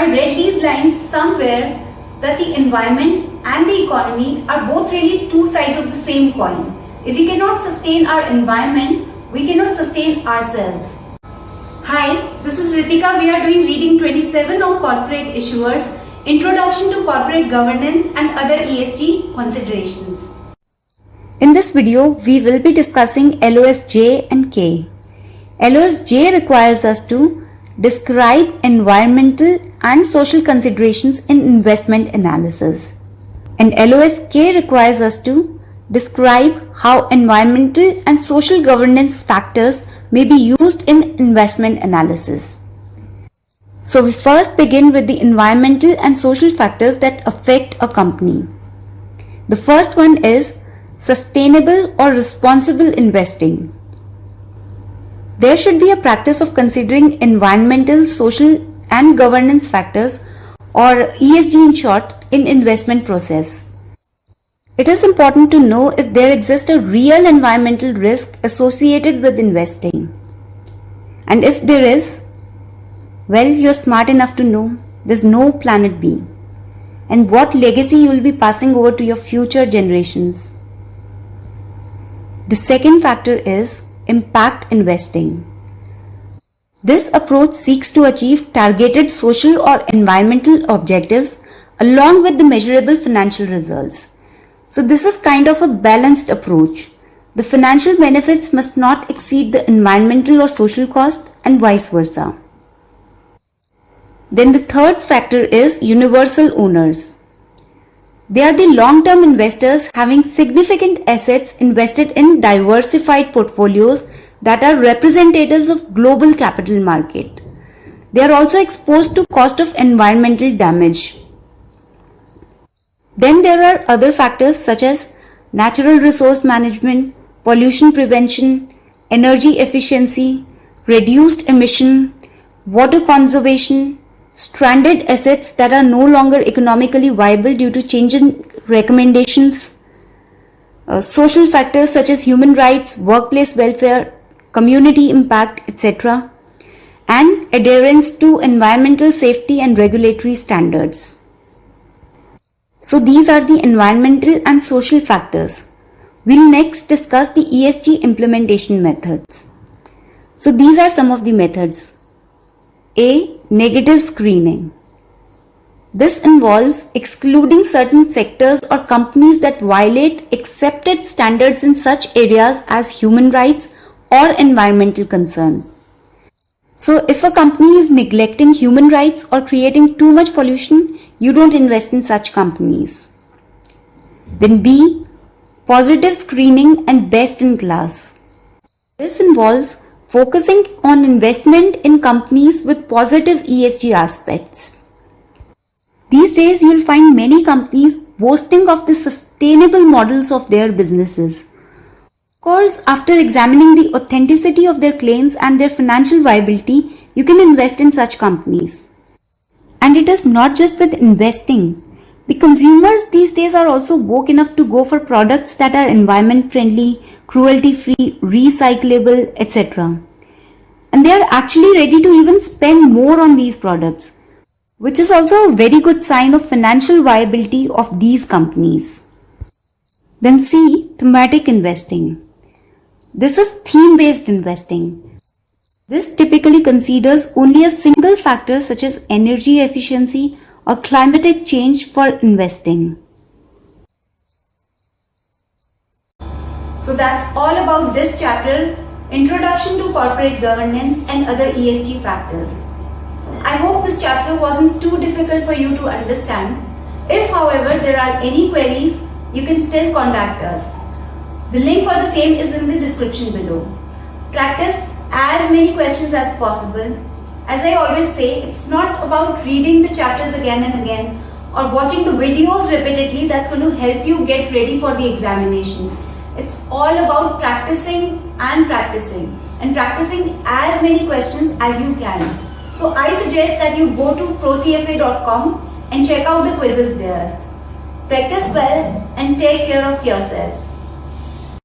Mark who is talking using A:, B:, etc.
A: I read these lines somewhere that the environment and the economy are both really two sides of the same coin. If we cannot sustain our environment, we cannot sustain ourselves. Hi, this is Ritika. We are doing reading 27 of Corporate Issuers, Introduction to Corporate Governance and Other ESG Considerations.
B: In this video, we will be discussing LOS J and K. LOS J requires us to describe environmental and social considerations in investment analysis. And LOS K requires us to describe how environmental and social governance factors may be used in investment analysis. So we first begin with the environmental and social factors that affect a company. The first one is sustainable or responsible investing. There should be a practice of considering environmental, social and governance factors, or ESG in short, in investment process. It is important to know if there exists a real environmental risk associated with investing. And if there is, well, you're smart enough to know there's no planet B and what legacy you will be passing over to your future generations. The second factor is impact investing. This approach seeks to achieve targeted social or environmental objectives along with the measurable financial results. So this is kind of a balanced approach. The financial benefits must not exceed the environmental or social cost and vice versa. Then the third factor is universal owners. They are the long-term investors having significant assets invested in diversified portfolios that are representatives of global capital market. They are also exposed to cost of environmental damage. Then there are other factors such as natural resource management, pollution prevention, energy efficiency, reduced emission, water conservation, stranded assets that are no longer economically viable due to change in recommendations, social factors such as human rights, workplace welfare, community impact, etc., and adherence to environmental safety and regulatory standards. So these are the environmental and social factors. We'll next discuss the ESG implementation methods. So these are some of the methods. A. Negative screening. This involves excluding certain sectors or companies that violate accepted standards in such areas as human rights or environmental concerns. So if a company is neglecting human rights or creating too much pollution, you don't invest in such companies. Then B. Positive screening and best in class. This involves focusing on investment in companies with positive ESG aspects. These days you'll find many companies boasting of the sustainable models of their businesses. Of course, after examining the authenticity of their claims and their financial viability, you can invest in such companies. And it is not just with investing. The consumers these days are also woke enough to go for products that are environment friendly, cruelty free, recyclable, etc. And they are actually ready to even spend more on these products, which is also a very good sign of financial viability of these companies. Then C. Thematic investing. This is theme-based investing. This typically considers only a single factor such as energy efficiency or climatic change for investing.
A: So that's all about this chapter, Introduction to Corporate Governance and Other ESG Factors. I hope this chapter wasn't too difficult for you to understand. If, however, there are any queries, you can still contact us. The link for the same is in the description below. Practice as many questions as possible. As I always say, it's not about reading the chapters again and again or watching the videos repeatedly that's going to help you get ready for the examination. It's all about practicing and practicing as many questions as you can. So I suggest that you go to procfa.com and check out the quizzes there. Practice well and take care of yourself.